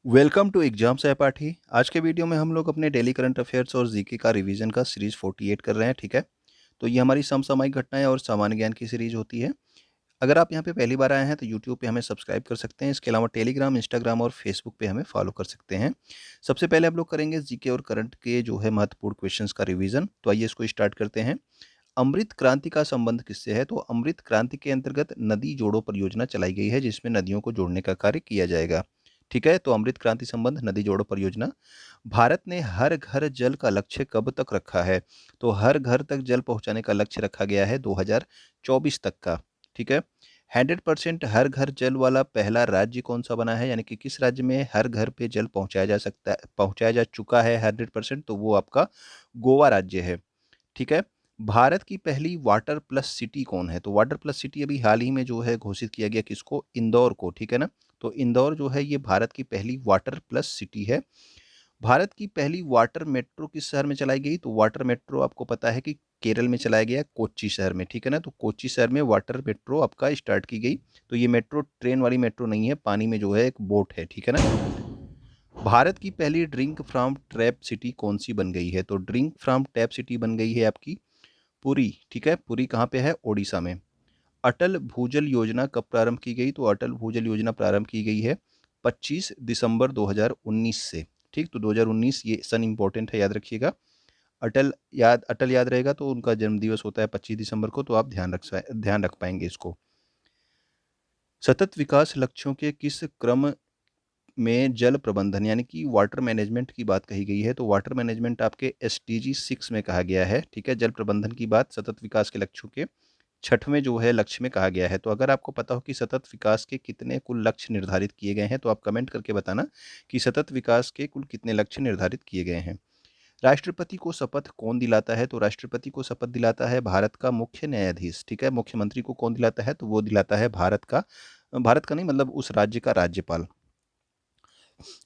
Welcome to exam सहपाठी। आज के वीडियो में हम लोग अपने डेली करंट अफेयर्स और जीके का रिवीजन का सीरीज 48 कर रहे हैं। ठीक है, तो ये हमारी समसामयिक घटनाएं और सामान्य ज्ञान की सीरीज होती है। अगर आप यहाँ पे पहली बार आए हैं तो यूट्यूब पे हमें सब्सक्राइब कर सकते हैं। इसके अलावा टेलीग्राम, इंस्टाग्राम और फेसबुक पे हमें फॉलो कर सकते हैं। सबसे पहले हम लोग करेंगे जीके और करंट के जो है महत्वपूर्ण क्वेश्चंस का रिवीजन। तो आइए इसको स्टार्ट करते हैं। अमृत क्रांति का संबंध किससे है? तो अमृत क्रांति के अंतर्गत नदी जोड़ो परियोजना चलाई गई है, जिसमें नदियों को जोड़ने का कार्य किया जाएगा। ठीक है, तो अमृत क्रांति संबंध नदी जोड़ो परियोजना। भारत ने हर घर जल का लक्ष्य कब तक रखा है? तो हर घर तक जल पहुंचाने का लक्ष्य रखा गया है 2024 तक का। ठीक है, 100% हर घर जल वाला पहला राज्य कौन सा बना है, यानी कि किस राज्य में हर घर पे जल पहुंचाया जा सकता है, पहुंचाया जा चुका है 100%? तो वो आपका गोवा राज्य है। ठीक है, भारत की पहली वाटर प्लस सिटी कौन है? तो वाटर प्लस सिटी अभी हाल ही में जो है घोषित किया गया, किसको? इंदौर को। ठीक है ना, तो इंदौर जो है ये भारत की पहली वाटर प्लस सिटी है। भारत की पहली वाटर मेट्रो किस शहर में चलाई गई? तो वाटर मेट्रो आपको पता है कि केरल में चलाया गया, कोच्चि शहर में। ठीक है ना, तो कोच्चि शहर में वाटर मेट्रो आपका स्टार्ट की गई। तो ये मेट्रो ट्रेन वाली मेट्रो नहीं है, पानी में जो है एक बोट है। ठीक है ना, भारत की पहली ड्रिंक फ्रॉम ट्रैप सिटी कौन सी बन गई है? तो ड्रिंक फ्रॉम टैप सिटी बन गई है आपकी पुरी। ठीक है, पुरी कहाँ पे है? ओडिशा में। अटल भूजल योजना कब प्रारंभ की गई? तो अटल भूजल योजना प्रारंभ की गई है 25 दिसंबर 2019 से। ठीक, तो 2019 ये सन इंपॉर्टेंट है, याद रखिएगा। अटल याद रहेगा तो उनका जन्मदिवस होता है 25 दिसंबर को, तो आप ध्यान रख पाएंगे इसको। सतत विकास लक्ष्यों के किस क्रम में जल प्रबंधन यानी कि वाटर मैनेजमेंट की बात कही गई है? तो वाटर मैनेजमेंट आपके SDG 6 में कहा गया है। ठीक है, जल प्रबंधन की बात सतत विकास के लक्ष्यों के छठवें जो है लक्ष्य में कहा गया है। तो अगर आपको पता हो कि सतत विकास के कितने कुल लक्ष्य निर्धारित किए गए हैं, तो आप कमेंट करके बताना कि सतत विकास के कुल कितने लक्ष्य निर्धारित किए गए हैं। राष्ट्रपति को शपथ कौन दिलाता है? तो राष्ट्रपति को शपथ दिलाता है भारत का मुख्य न्यायाधीश। ठीक है, मुख्यमंत्री को कौन दिलाता है? तो वो दिलाता है भारत का नहीं, मतलब उस राज्य का राज्यपाल।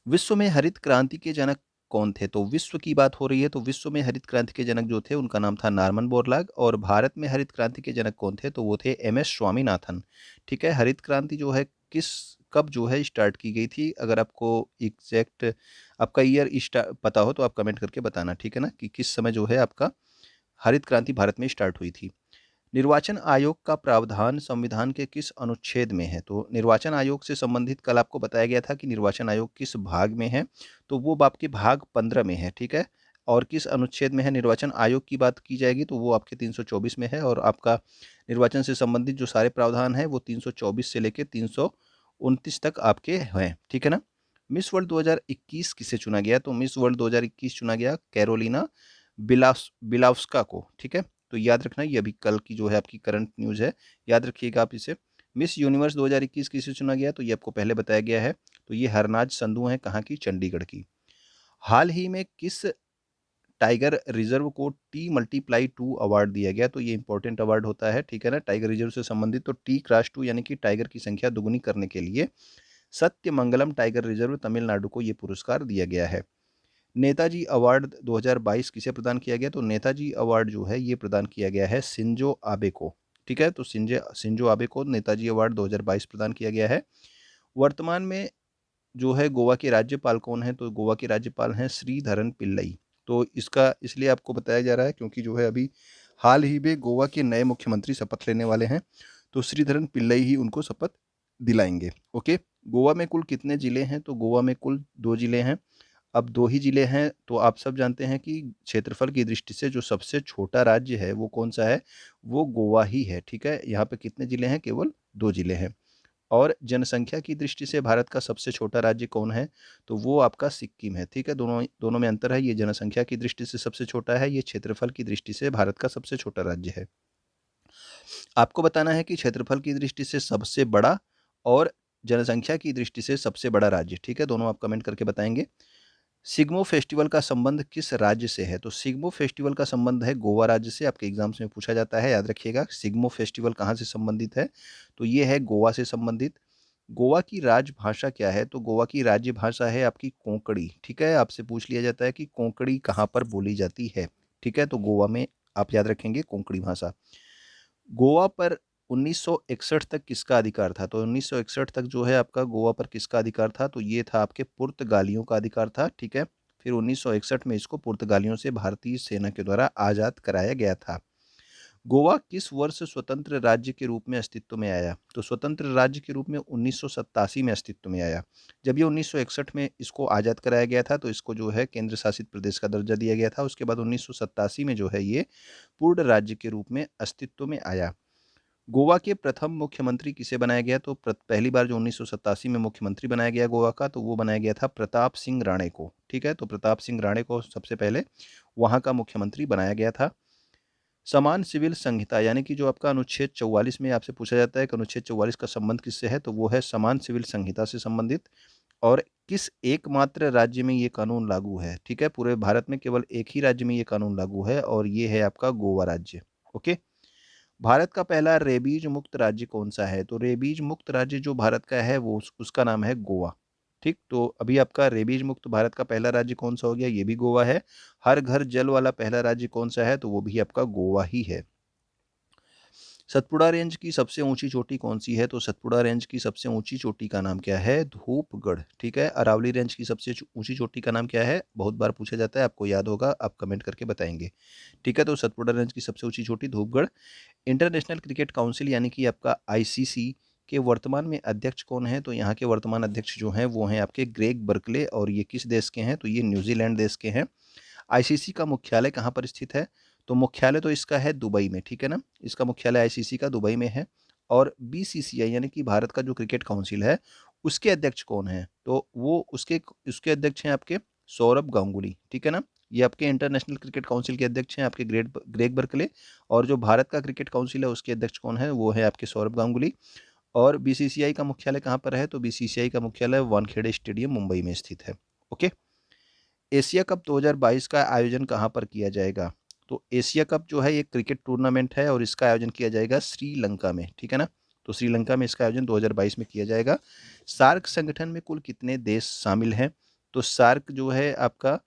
विश्व में हरित क्रांति के जनक कौन थे? तो विश्व की बात हो रही है, तो विश्व में हरित क्रांति के जनक जो थे उनका नाम था नॉर्मन बोरलॉग। और भारत में हरित क्रांति के जनक कौन थे? तो वो थे MS स्वामीनाथन। ठीक है, हरित क्रांति जो है किस कब जो है स्टार्ट की गई थी? अगर आपको एग्जैक्ट आपका ईयर पता हो तो आप कमेंट करके बताना। ठीक है ना, कि किस समय जो है आपका हरित क्रांति भारत में स्टार्ट हुई थी। निर्वाचन आयोग का प्रावधान संविधान के किस अनुच्छेद में है? तो निर्वाचन आयोग से संबंधित कल आपको बताया गया था कि निर्वाचन आयोग किस भाग में है, तो वो आपके भाग 15 में है। ठीक है, और किस अनुच्छेद में है निर्वाचन आयोग की बात की जाएगी तो वो आपके 324 में है। और आपका निर्वाचन से संबंधित जो सारे प्रावधान है वो 324 से लेकर 329 तक आपके हैं। ठीक है ना। मिस वर्ल्ड 2021 किसे चुना गया? तो मिस वर्ल्ड 2021 चुना गया कैरोलिना बिलावस्का को। ठीक है, तो याद रखना, ये अभी कल की जो है आपकी करंट न्यूज़ है, याद रखिएगा आप इसे। मिस यूनिवर्स 2021 किसे चुना गया? तो ये आपको पहले बताया गया है। तो ये हरनाज संधू हैं, कहाँ की? चंडीगढ़ की। हाल ही में किस टाइगर रिजर्व को T+2 अवार्ड दिया गया? तो ये इंपॉर्टेंट अवार्ड होता है। ठीक है ना, टाइगर रिजर्व से संबंधित। तो T+2 यानी कि टाइगर की संख्या दुगुनी करने के लिए सत्यमंगलम टाइगर रिजर्व तमिलनाडु को ये पुरस्कार दिया गया है। नेताजी अवार्ड 2022 किसे प्रदान किया गया? तो नेताजी अवार्ड जो है ये प्रदान किया गया है शिंजो आबे को। ठीक है, तो शिंजो आबे को नेताजी अवार्ड 2022 प्रदान किया गया है। वर्तमान में जो है गोवा के राज्यपाल कौन है? तो गोवा के राज्यपाल हैं श्रीधरन पिल्लई। तो इसका इसलिए आपको बताया जा रहा है क्योंकि जो है अभी हाल ही में गोवा के नए मुख्यमंत्री शपथ लेने वाले हैं, तो श्रीधरन पिल्लई ही उनको शपथ दिलाएंगे। ओके, गोवा में कुल कितने जिले हैं? तो गोवा में कुल 2 जिले हैं। अब 2 ही जिले हैं, तो आप सब जानते हैं कि क्षेत्रफल की दृष्टि से जो सबसे छोटा राज्य है वो कौन-सा है? वो गोवा ही है। ठीक है, यहाँ पे कितने जिले हैं? केवल 2 जिले हैं। और जनसंख्या की दृष्टि से भारत का सबसे छोटा राज्य कौन है? तो वो आपका सिक्किम है। ठीक है, दोनों दोनों में अंतर है। ये जनसंख्या की दृष्टि से सबसे छोटा है, ये क्षेत्रफल की दृष्टि से भारत का सबसे छोटा राज्य है। आपको बताना है कि क्षेत्रफल की दृष्टि से सबसे बड़ा और जनसंख्या की दृष्टि से सबसे बड़ा राज्य। ठीक है, दोनों आप कमेंट करके बताएँगे। सिग्मो फेस्टिवल का संबंध किस राज्य से है? तो सिग्मो फेस्टिवल का संबंध है गोवा राज्य से। आपके एग्जाम्स में पूछा जाता है, याद रखिएगा। सिग्मो फेस्टिवल कहाँ से संबंधित है? तो ये है गोवा से संबंधित। गोवा की राजभाषा क्या है? तो गोवा की राज्य भाषा है आपकी कोंकणी। ठीक है, आपसे पूछ लिया जाता है कि कोंकणी कहाँ पर बोली जाती है। ठीक है, तो गोवा में आप याद रखेंगे कोंकणी भाषा। गोवा पर 1961 तक किसका अधिकार था? तो 1961 तक जो है आपका गोवा पर किसका अधिकार था? तो ये था आपके पुर्तगालियों का अधिकार था, ठीक है। फिर 1961 में इसको पुर्तगालियों से भारतीय सेना के द्वारा आज़ाद कराया गया था। गोवा किस वर्ष स्वतंत्र राज्य के रूप में अस्तित्व में आया? तो स्वतंत्र राज्य के रूप में 1987 में अस्तित्व में आया। जब ये 1961 में इसको आज़ाद कराया गया था तो इसको जो है केंद्र शासित प्रदेश का दर्जा दिया गया था। उसके बाद 1987 में जो है ये पूर्ण राज्य के रूप में अस्तित्व में आया। गोवा के प्रथम मुख्यमंत्री किसे बनाया गया? तो पहली बार जो 1987 में मुख्यमंत्री बनाया गया गोवा का, तो वो बनाया गया था प्रताप सिंह राणे को, ठीक है। तो प्रताप सिंह राणे को सबसे पहले वहाँ का मुख्यमंत्री बनाया गया था। समान सिविल संहिता यानी कि जो आपका अनुच्छेद 44 में आपसे पूछा जाता है कि अनुच्छेद 44 का संबंध किससे है, तो वो है समान सिविल संहिता से संबंधित। और किस एकमात्र राज्य में ये कानून लागू है? ठीक है, पूरे भारत में केवल एक ही राज्य में ये कानून लागू है और ये है आपका गोवा राज्य। ओके। भारत का पहला रेबीज मुक्त राज्य कौन सा है? तो रेबीज मुक्त राज्य जो भारत का है वो उसका नाम है गोवा। ठीक, तो अभी आपका रेबीज मुक्त भारत का पहला राज्य कौन सा हो गया? ये भी गोवा है। हर घर जल वाला पहला राज्य कौन सा है? तो वो भी आपका गोवा ही है। सतपुड़ा रेंज की सबसे ऊंची चोटी कौन सी है? तो सतपुड़ा रेंज की सबसे ऊंची चोटी का नाम क्या है? धूपगढ़। ठीक है। अरावली रेंज की सबसे ऊंची चोटी का नाम क्या है? बहुत बार पूछा जाता है, आपको याद होगा, आप कमेंट करके बताएंगे। ठीक है, तो सतपुड़ा रेंज की सबसे ऊंची चोटी धूपगढ़। इंटरनेशनल क्रिकेट काउंसिल यानी कि आपका आईसीसी के वर्तमान में अध्यक्ष कौन है? तो यहाँ के वर्तमान अध्यक्ष जो हैं वो हैं आपके ग्रेग बर्कले, और ये किस देश के हैं? तो ये न्यूजीलैंड देश के हैं। आईसीसी का मुख्यालय कहाँ पर स्थित है? तो मुख्यालय तो इसका है दुबई में, ठीक है ना। इसका मुख्यालय आईसीसी का दुबई में है। और बीसीसीआई यानी कि भारत का जो क्रिकेट काउंसिल है उसके अध्यक्ष कौन है? तो वो उसके उसके अध्यक्ष हैं आपके सौरभ गांगुली, ठीक है ना। ये आपके इंटरनेशनल क्रिकेट काउंसिल के अध्यक्ष हैं आपके ग्रेग बर्कले। और जो भारत का क्रिकेट काउंसिल है उसके अध्यक्ष कौन है? वो है आपके सौरभ गांगुली। और बीसीसीआई का मुख्यालय कहाँ पर है? तो बीसीसीआई का मुख्यालय वानखेड़े स्टेडियम मुंबई में स्थित है। ओके। एशिया कप 2022 का आयोजन कहाँ पर किया जाएगा? तो एशिया कप जो है ये क्रिकेट टूर्नामेंट है और इसका आयोजन किया जाएगा श्रीलंका में, ठीक है ना। तो श्रीलंका में इसका आयोजन 2022 में किया जाएगा। सार्क संगठन में कुल कितने देश शामिल हैं? तो सार्क जो है आपका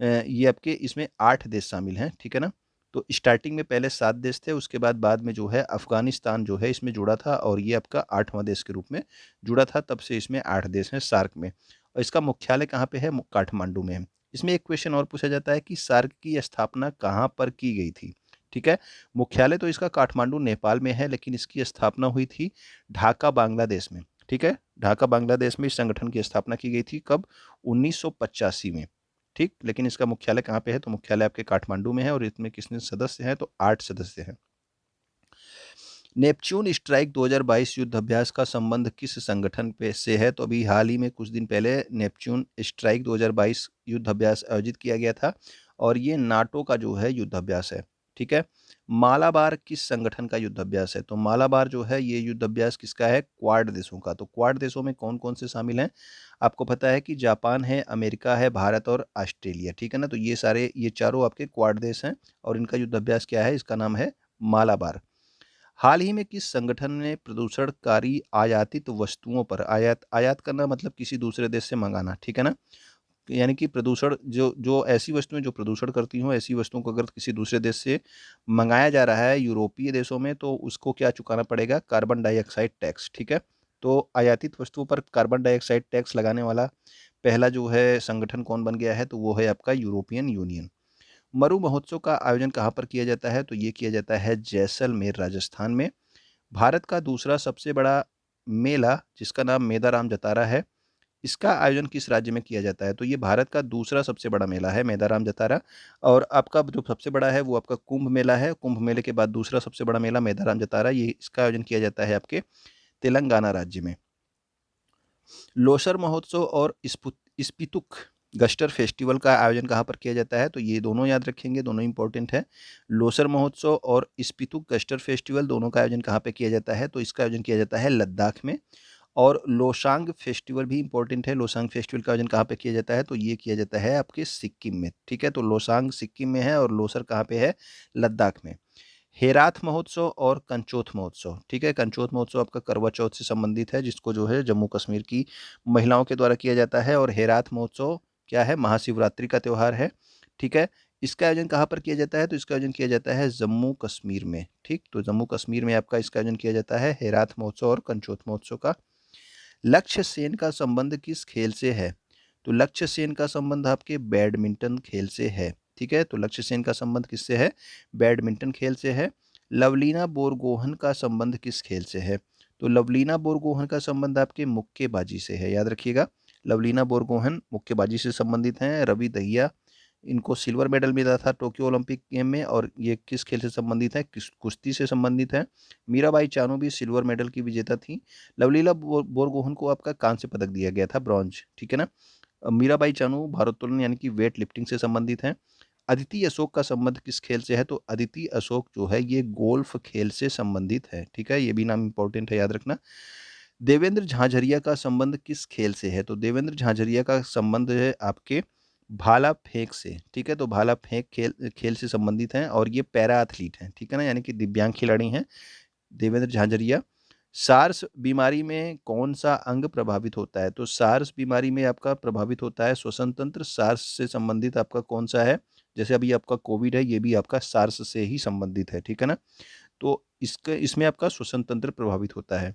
ये आपके इसमें 8 देश शामिल हैं, ठीक है ना। तो स्टार्टिंग में पहले 7 देश थे, उसके बाद में जो है अफगानिस्तान जो है इसमें जुड़ा था और ये आपका 8वां देश के रूप में जुड़ा था, तब से इसमें 8 देश हैं सार्क में। और इसका मुख्यालय कहाँ पे है? काठमांडू में है। इसमें एक क्वेश्चन और पूछा जाता है कि सार्क की स्थापना कहाँ पर की गई थी? ठीक है, मुख्यालय तो इसका काठमांडू नेपाल में है, लेकिन इसकी स्थापना हुई थी ढाका बांग्लादेश में। ठीक है, ढाका बांग्लादेश में इस संगठन की स्थापना की गई थी। कब? 1985 में। ठीक, लेकिन इसका मुख्यालय कहाँ पे है? तो मुख्यालय आपके काठमांडू में है। और इसमें कितने सदस्य हैं? तो 8 सदस्य हैं। नेपच्यून स्ट्राइक 2022 युद्ध अभ्यास का संबंध किस संगठन पे से है? तो अभी हाल ही में कुछ दिन पहले नेपच्यून स्ट्राइक 2022 युद्ध अभ्यास आयोजित किया गया था और ये नाटो का जो है युद्ध अभ्यास है। ठीक है। मालाबार किस संगठन का युद्ध अभ्यास है? तो मालाबार जो है ये युद्ध अभ्यास किसका है? क्वाड देशों का। तो क्वाड देशों में कौन कौन से शामिल हैं? आपको पता है कि जापान है, अमेरिका है, भारत और ऑस्ट्रेलिया, ठीक है ना। तो ये चारों आपके क्वाड देश हैं और इनका युद्ध अभ्यास क्या है? इसका नाम है मालाबार। हाल ही में किस संगठन ने प्रदूषणकारी आयातित वस्तुओं पर, आयात आयात करना मतलब किसी दूसरे देश से मंगाना, ठीक है ना। यानी कि प्रदूषण जो जो ऐसी वस्तुएं जो प्रदूषण करती हों, ऐसी वस्तुओं को अगर किसी दूसरे देश से मंगाया जा रहा है यूरोपीय देशों में, तो उसको क्या चुकाना पड़ेगा? Carbon dioxide tax. ठीक है। तो आयातित वस्तुओं पर कार्बन डाइऑक्साइड टैक्स लगाने वाला पहला जो है संगठन कौन बन गया है? तो वो है आपका यूरोपियन यूनियन। मरु महोत्सव का आयोजन कहाँ पर किया जाता है? तो ये किया जाता है जैसलमेर, राजस्थान में। भारत का दूसरा सबसे बड़ा मेला जिसका नाम मेदाराम जतारा है, इसका आयोजन किस राज्य में किया जाता है? तो ये भारत का दूसरा सबसे बड़ा मेला है मेदाराम जतारा। और आपका जो सबसे बड़ा है वो आपका कुंभ मेला है। कुंभ मेले के बाद दूसरा सबसे बड़ा मेला मेदाराम जतारा, ये इसका आयोजन किया जाता है आपके तेलंगाना राज्य में। लोसर महोत्सव और स्पितुक गस्टर फेस्टिवल का आयोजन कहाँ पर किया जाता है? तो ये दोनों याद रखेंगे, दोनों इंपॉर्टेंट है। लोसर महोत्सव और स्पितुक गस्टर फेस्टिवल दोनों का आयोजन कहाँ पे किया जाता है? तो इसका आयोजन किया जाता है लद्दाख में। और लोसांग फेस्टिवल भी इंपॉर्टेंट है। लोसांग फेस्टिवल का आयोजन कहाँ पे किया जाता है? तो ये किया जाता है आपके सिक्किम में। ठीक है, तो लोसांग सिक्किम में है और लोसर कहाँ पे है? लद्दाख में। हेराथ महोत्सव और कंचोथ महोत्सव, ठीक है, कंचोथ महोत्सव आपका करवा चौथ से संबंधित है, जिसको जो है जम्मू कश्मीर की महिलाओं के द्वारा किया जाता है। और हेराथ महोत्सव क्या है? महाशिवरात्रि का त्यौहार है। ठीक है। इसका आयोजन कहाँ पर किया जाता है? तो इसका आयोजन किया जाता है जम्मू कश्मीर में, ठीक। तो जम्मू कश्मीर में आपका इसका आयोजन किया जाता है हेरात महोत्सव और कंचोत महोत्सव का। लक्ष्य सेन का संबंध किस खेल से है? तो लक्ष्य सेन का संबंध आपके बैडमिंटन खेल से है, ठीक है। तो लक्ष्य सेन का संबंध किससे है? बैडमिंटन खेल से है। लवलीना बोरगोहन का संबंध किस खेल से है? तो लवलीना बोरगोहन का संबंध आपके मुक्केबाजी से है, याद रखिएगा। लवलीना बोरगोहन मुक्केबाजी से संबंधित हैं। रवि दहिया, इनको सिल्वर मेडल मिला था टोक्यो ओलंपिक गेम में, और ये किस खेल से संबंधित है? कुश्ती से संबंधित है। मीराबाई चानू भी सिल्वर मेडल की विजेता थी। लवलीना बोरगोहन को आपका कांस्य पदक दिया गया था, ब्रॉन्ज, ठीक है ना। मीराबाई चानू भारोत्तोलन यानी कि वेट लिफ्टिंग से संबंधित हैं। अदिति अशोक का संबंध किस खेल से है? तो अदिति अशोक जो है ये गोल्फ खेल से संबंधित है, ठीक है। ये भी नाम इंपॉर्टेंट है, याद रखना। देवेंद्र झाझरिया का संबंध किस खेल से है? तो देवेंद्र झाझरिया का संबंध है आपके भाला फेंक से, ठीक है। तो भाला फेंक खेल खेल से संबंधित हैं, और ये पैरा एथलीट हैं, ठीक है ना, यानी कि दिव्यांग खिलाड़ी हैं देवेंद्र झाझरिया। सार्स बीमारी में कौन सा अंग प्रभावित होता है? तो सार्स बीमारी में आपका प्रभावित होता है श्वसन तंत्र। सार्स से संबंधित आपका कौन सा है? जैसे अभी आपका कोविड है, ये भी आपका सार्स से ही संबंधित है, ठीक है ना। तो इसमें आपका श्वसन तंत्र प्रभावित होता है।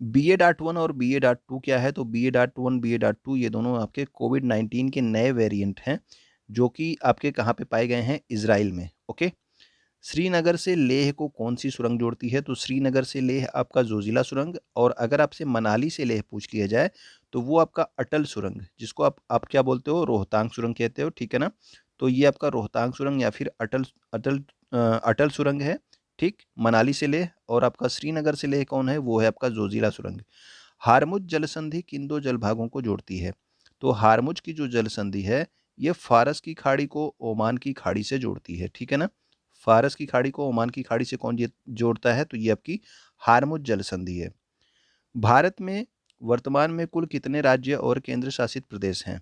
BA.1 और BA.2 क्या है? तो BA.1 BA.2 ये दोनों आपके कोविड-19 के नए वेरिएंट हैं, जो कि आपके कहाँ पे पाए गए हैं? इजराइल में, ओके। श्रीनगर से लेह को कौन सी सुरंग जोड़ती है? तो श्रीनगर से लेह आपका जोजिला सुरंग, और अगर आपसे मनाली से लेह पूछ लिया जाए तो वो आपका अटल सुरंग, जिसको आप क्या बोलते हो? रोहतांग सुरंग कहते हो, ठीक है ना। तो ये आपका रोहतांग सुरंग या फिर अटल अटल सुरंग है, ठीक। मनाली से लेह, और आपका श्रीनगर से लेह कौन है? वो है आपका जोजिला सुरंग। हारमुज जलसंधि किन दो जलभागों को जोड़ती है? तो हारमुज की जो जलसंधि है ये फारस की खाड़ी को ओमान की खाड़ी से जोड़ती है, ठीक है ना। फारस की खाड़ी को ओमान की खाड़ी से कौन जोड़ता है? तो ये आपकी हारमुज जलसंधि है। भारत में वर्तमान में कुल कितने राज्य और केंद्र शासित प्रदेश हैं?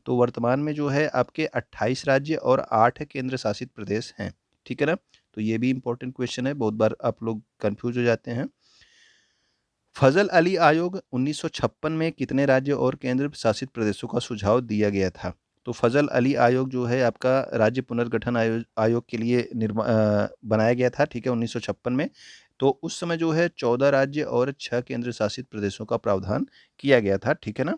तो वर्तमान में जो है आपके 28 राज्य और 8 केंद्र शासित प्रदेश हैं, ठीक है ना। तो ये भी इंपॉर्टेंट क्वेश्चन है, बहुत बार आप लोग कंफ्यूज हो जाते हैं। फजल अली आयोग 1956 में कितने राज्य और केंद्र शासित प्रदेशों का सुझाव दिया गया था? तो फजल अली आयोग जो है आपका राज्य पुनर्गठन आयोग के लिए बनाया गया था, ठीक है, 1956 में। तो उस समय जो है 14 राज्य और 6 केंद्र शासित प्रदेशों का प्रावधान किया गया था, ठीक है ना।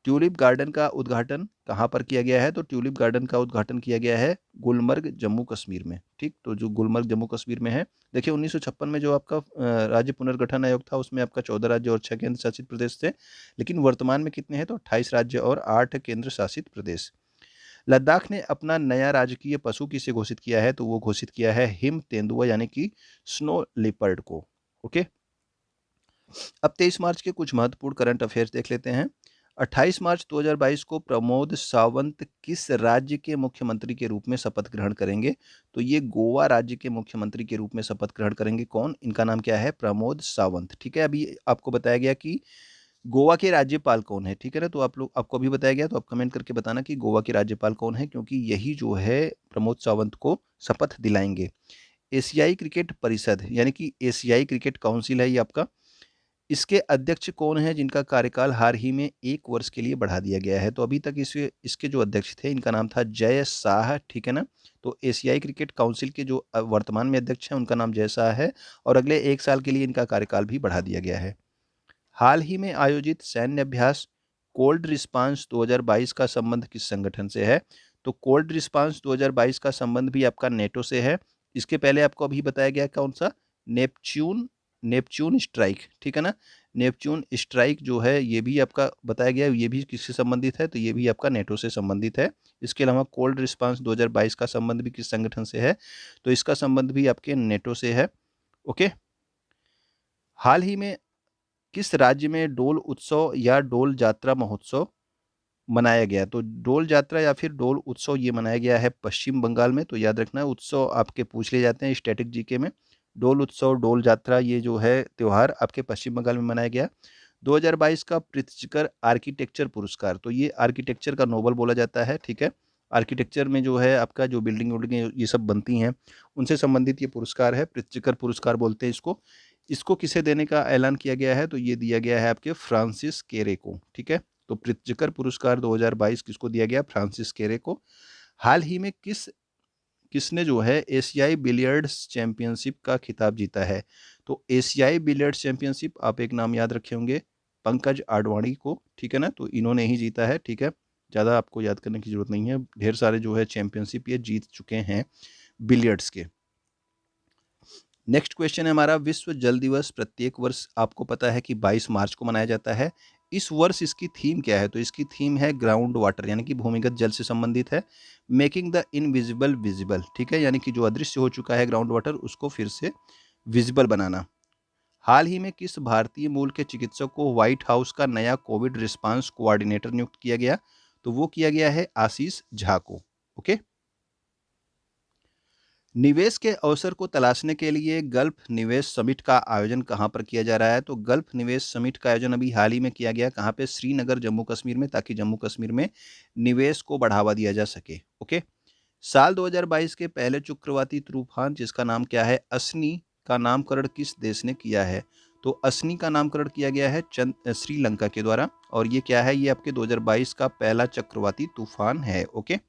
ट्यूलिप गार्डन का उद्घाटन कहाँ पर किया गया है? तो ट्यूलिप गार्डन का उद्घाटन किया गया है गुलमर्ग जम्मू कश्मीर में, ठीक। तो जो गुलमर्ग जम्मू कश्मीर में है, देखिए 1956 में जो आपका राज्य पुनर्गठन आयोग था उसमें आपका 14 राज्य और 6 केंद्र शासित प्रदेश थे, लेकिन वर्तमान में कितने हैं? तो 28 राज्य और 8 केंद्र शासित प्रदेश। लद्दाख ने अपना नया राजकीय पशु किसे घोषित किया है? तो वो घोषित किया है हिम तेंदुआ यानी कि स्नो लिपर्ड को, ओके। अब 23 मार्च के कुछ महत्वपूर्ण करंट अफेयर्स देख लेते हैं। 28 मार्च 2022 को प्रमोद सावंत किस राज्य के मुख्यमंत्री के रूप में शपथ ग्रहण करेंगे? तो ये गोवा राज्य के मुख्यमंत्री के रूप में शपथ ग्रहण करेंगे। कौन? इनका नाम क्या है? प्रमोद सावंत, ठीक है। अभी आपको बताया गया कि गोवा के राज्यपाल कौन है, ठीक है ना। तो आपको अभी बताया गया, तो आप कमेंट करके बताना कि गोवा के राज्यपाल कौन है, क्योंकि यही जो है प्रमोद सावंत को शपथ दिलाएंगे। एशियाई क्रिकेट परिषद यानी कि एशियाई क्रिकेट काउंसिल है ये आपका, इसके अध्यक्ष कौन हैं जिनका कार्यकाल हाल ही में 1 वर्ष के लिए बढ़ा दिया गया है? तो अभी तक इसके जो अध्यक्ष थे इनका नाम था जय शाह, ठीक है ना। तो एशियाई क्रिकेट काउंसिल के जो वर्तमान में अध्यक्ष हैं उनका नाम जय शाह है, और अगले 1 साल के लिए इनका कार्यकाल भी बढ़ा दिया गया है। हाल ही में आयोजित सैन्य अभ्यास कोल्ड रिस्पांस 2022 का संबंध किस संगठन से है? तो कोल्ड रिस्पांस 2022 का संबंध भी आपका नेटो से है। इसके पहले आपको अभी बताया गया कौन सा? नेपच्यून नेपच्यून स्ट्राइक, ठीक है ना। नेपच्यून स्ट्राइक जो है ये भी आपका बताया गया, ये भी किससे संबंधित है? तो ये भी आपका नेटो से संबंधित है। इसके अलावा कोल्ड रिस्पांस 2022 का संबंध भी किस संगठन से है? तो इसका संबंध भी आपके नेटो से है, ओके। हाल ही में किस राज्य में डोल उत्सव या डोल जात्रा महोत्सव मनाया गया? तो डोल जात्रा या फिर डोल उत्सव ये मनाया गया है पश्चिम बंगाल में। तो याद रखना उत्सव आपके पूछ लिए जाते हैं स्टैटिक जीके में। डोल उत्सव, डोल जात्रा ये जो है त्योहार आपके पश्चिम बंगाल में मनाया गया। 2022 का प्रित्जकर आर्किटेक्चर पुरस्कार, तो ये आर्किटेक्चर का नोबल बोला जाता है, ठीक है। आर्किटेक्चर में जो है आपका जो बिल्डिंग विल्डिंग ये सब बनती हैं उनसे संबंधित ये पुरस्कार है, प्रित्जकर पुरस्कार बोलते हैं इसको। इसको किसे देने का ऐलान किया गया है? तो ये दिया गया है आपके फ्रांसिस केरे को, ठीक है। तो प्रित्जकर पुरस्कार 2022 किसको दिया गया? फ्रांसिस केरे को। हाल ही में किसने जो है एशियाई बिलियर्ड्स चैंपियनशिप का खिताब जीता है? तो एशियाई बिलियर्ड्स चैंपियनशिप आप एक नाम याद रखे होंगे, पंकज आडवाणी को, ठीक है ना, तो इन्होंने ही जीता है, ठीक है, ज़्यादा आपको याद करने की जरूरत नहीं है, ढेर सारे जो है चैंपियनशिप ये जीत चुके हैं बिलियर्ड्स के। नेक्स्ट क्वेश्चन है हमारा, विश्व जल दिवस प्रत्येक वर्ष आपको पता है कि 22 मार्च को मनाया जाता है। इस वर्ष इसकी थीम क्या है? तो इसकी थीम है ग्राउंड वाटर, यानी कि भूमिगत जल से संबंधित है। मेकिंग द इनविजिबल विजिबल, ठीक है, यानी कि जो अदृश्य हो चुका है ग्राउंड वाटर उसको फिर से विजिबल बनाना। हाल ही में किस भारतीय मूल के चिकित्सक को व्हाइट हाउस का नया कोविड रिस्पांस कोऑर्डिनेटर नियुक्त किया गया? तो वो किया गया है आशीष झा को। ओके। निवेश के अवसर को तलाशने के लिए गल्फ निवेश समिट का आयोजन कहाँ पर किया जा रहा है? तो गल्फ निवेश समिट का आयोजन अभी हाल ही में किया गया, कहाँ पे? श्रीनगर जम्मू कश्मीर में, ताकि जम्मू कश्मीर में निवेश को बढ़ावा दिया जा सके। ओके। साल 2022 के पहले चक्रवाती तूफान जिसका नाम क्या है, असनी, का नामकरण किस देश ने किया है? तो असनी का नामकरण किया गया है श्रीलंका के द्वारा, और ये क्या है, ये आपके 2022 का पहला चक्रवाती तूफान है। ओके।